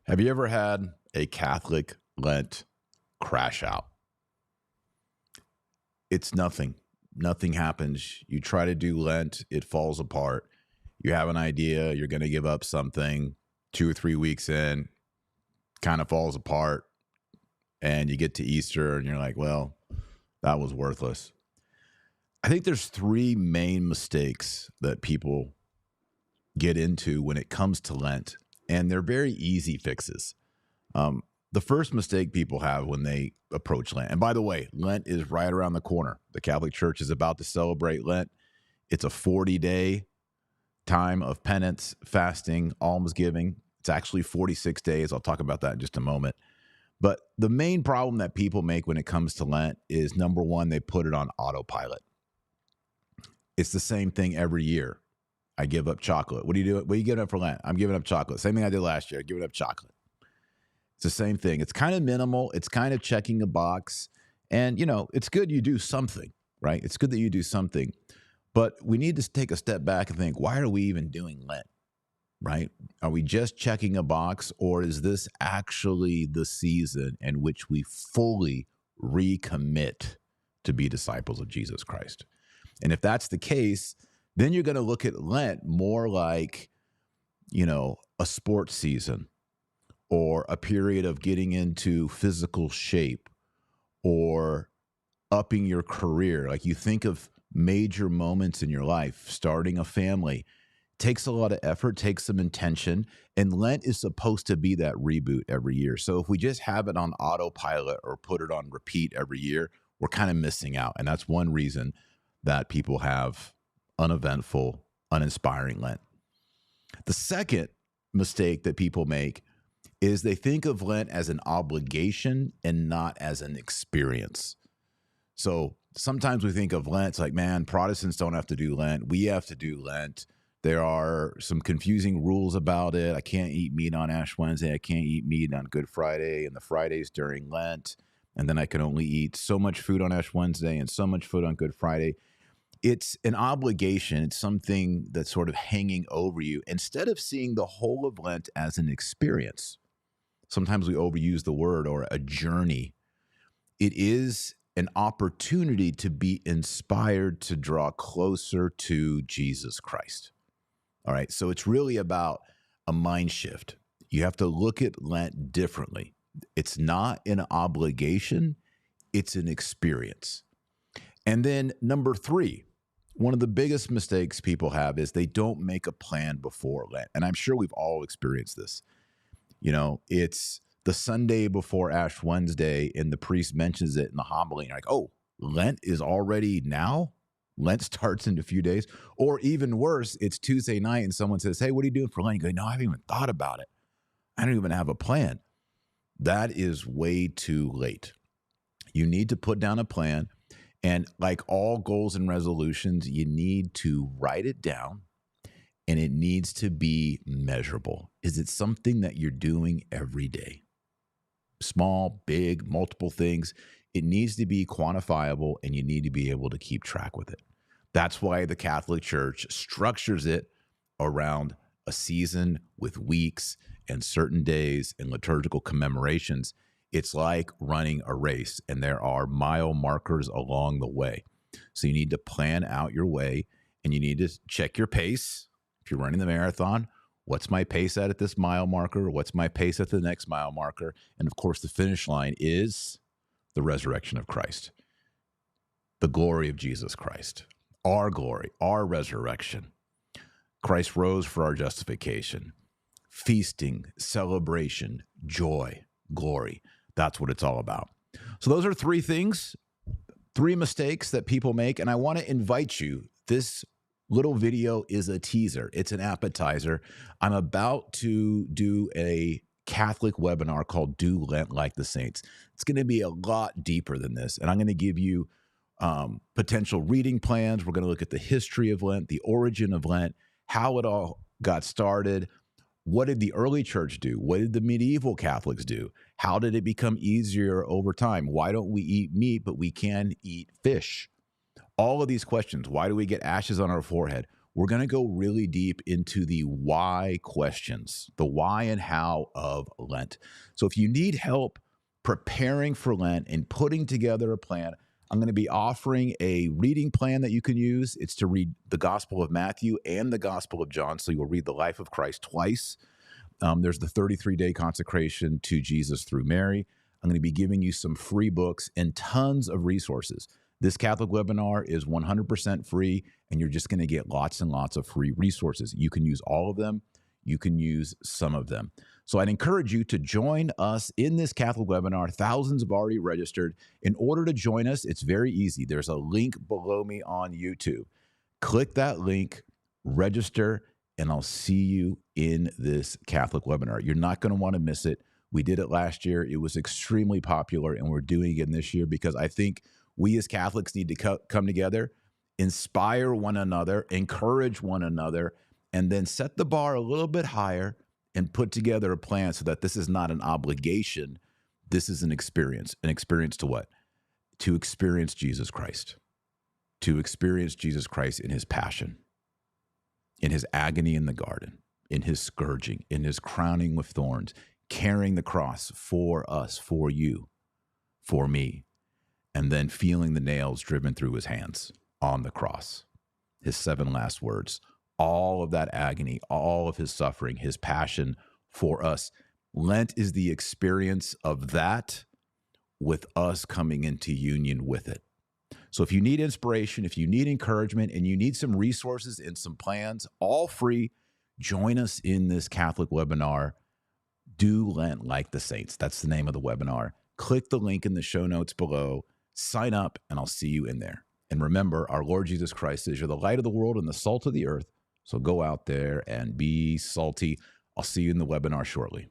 Have you ever had a Catholic Lent crash out? It's nothing. Nothing happens. You try to do Lent, it falls apart. You have an idea, you're going to give up something 2 or 3 weeks in, kind of falls apart, and you get to Easter and you're like, well, that was worthless. I think there's three main mistakes that people get into when it comes to Lent, and they're very easy fixes. The first mistake people have when they approach Lent, and by the way, Lent is right around the corner. The Catholic Church is about to celebrate Lent. It's a 40-day time of penance, fasting, almsgiving. It's actually 46 days. I'll talk about that in just a moment. But the main problem that people make when it comes to Lent is, number one, they put it on autopilot. It's the same thing every year. I give up chocolate. What do you do? What are you giving up for Lent? I'm giving up chocolate. Same thing I did last year. Giving up chocolate. It's the same thing. It's kind of minimal. It's kind of checking a box. And, it's good you do something, right? It's good that you do something. But we need to take a step back and think, why are we even doing Lent, right? Are we just checking a box, or is this actually the season in which we fully recommit to be disciples of Jesus Christ? And if that's the case, then you're going to look at Lent more like, a sports season, or a period of getting into physical shape, or upping your career. Like, you think of major moments in your life, starting a family, takes a lot of effort, takes some intention, and Lent is supposed to be that reboot every year. So if we just have it on autopilot or put it on repeat every year, we're kind of missing out. And that's one reason that people have uneventful, uninspiring Lent. The second mistake that people make is they think of Lent as an obligation and not as an experience. So sometimes we think of Lent, it's like, man, Protestants don't have to do Lent. We have to do Lent. There are some confusing rules about it. I can't eat meat on Ash Wednesday. I can't eat meat on Good Friday and the Fridays during Lent. And then I can only eat so much food on Ash Wednesday and so much food on Good Friday. It's an obligation. It's something that's sort of hanging over you, instead of seeing the whole of Lent as an experience. Sometimes we overuse the word, or a journey. It is an opportunity to be inspired to draw closer to Jesus Christ. All right. So it's really about a mind shift. You have to look at Lent differently. It's not an obligation. It's an experience. And then number three, one of the biggest mistakes people have is they don't make a plan before Lent. And I'm sure we've all experienced this. It's the Sunday before Ash Wednesday, and the priest mentions it in the homily. And you're like, oh, Lent is already now? Lent starts in a few days. Or even worse, it's Tuesday night and someone says, hey, what are you doing for Lent? You go, no, I haven't even thought about it. I don't even have a plan. That is way too late. You need to put down a plan. And like all goals and resolutions, you need to write it down, and it needs to be measurable. Is it something that you're doing every day? Small, big, multiple things. It needs to be quantifiable, and you need to be able to keep track with it. That's why the Catholic Church structures it around a season with weeks and certain days and liturgical commemorations. It's like running a race, and there are mile markers along the way. So you need to plan out your way, and you need to check your pace. If you're running the marathon, what's my pace at this mile marker? What's my pace at the next mile marker? And of course, the finish line is the resurrection of Christ, the glory of Jesus Christ, our glory, our resurrection. Christ rose for our justification, feasting, celebration, joy, glory. That's what it's all about. So those are three things, three mistakes that people make. And I want to invite you. This little video is a teaser. It's an appetizer. I'm about to do a Catholic webinar called Do Lent Like the Saints. It's going to be a lot deeper than this. And I'm going to give you potential reading plans. We're going to look at the history of Lent, the origin of Lent, how it all got started. What did the early church do? What did the medieval Catholics do? How did it become easier over time? Why don't we eat meat, but we can eat fish? All of these questions. Why do we get ashes on our forehead? we're going to go really deep into the why questions, the why and how of Lent. So if you need help preparing for Lent and putting together a plan, I'm going to be offering a reading plan that you can use. It's to read the Gospel of Matthew and the Gospel of John. So you'll read the life of Christ twice. There's the 33-day consecration to Jesus through Mary. I'm going to be giving you some free books and tons of resources. This Catholic webinar is 100% free, and you're just going to get lots and lots of free resources. You can use all of them. You can use some of them. So I'd encourage you to join us in this Catholic webinar. Thousands have already registered. In order to join us, it's very easy. There's a link below me on YouTube. Click that link, register, and I'll see you in this Catholic webinar. You're not going to want to miss it. We did it last year. It was extremely popular, and we're doing it again this year because I think we as Catholics need to come together, inspire one another, encourage one another, and then set the bar a little bit higher and put together a plan so that this is not an obligation. This is an experience. An experience to what? To experience Jesus Christ. To experience Jesus Christ in his passion, in his agony in the garden, in his scourging, in his crowning with thorns, carrying the cross for us, for you, for me, and then feeling the nails driven through his hands on the cross, his 7 last words, all of that agony, all of his suffering, his passion for us. Lent is the experience of that with us coming into union with it. So if you need inspiration, if you need encouragement, and you need some resources and some plans, all free, join us in this Catholic webinar. Do Lent like the saints. That's the name of the webinar. Click the link in the show notes below. Sign up, and I'll see you in there. And remember, our Lord Jesus Christ says you're the light of the world and the salt of the earth. So go out there and be salty. I'll see you in the webinar shortly.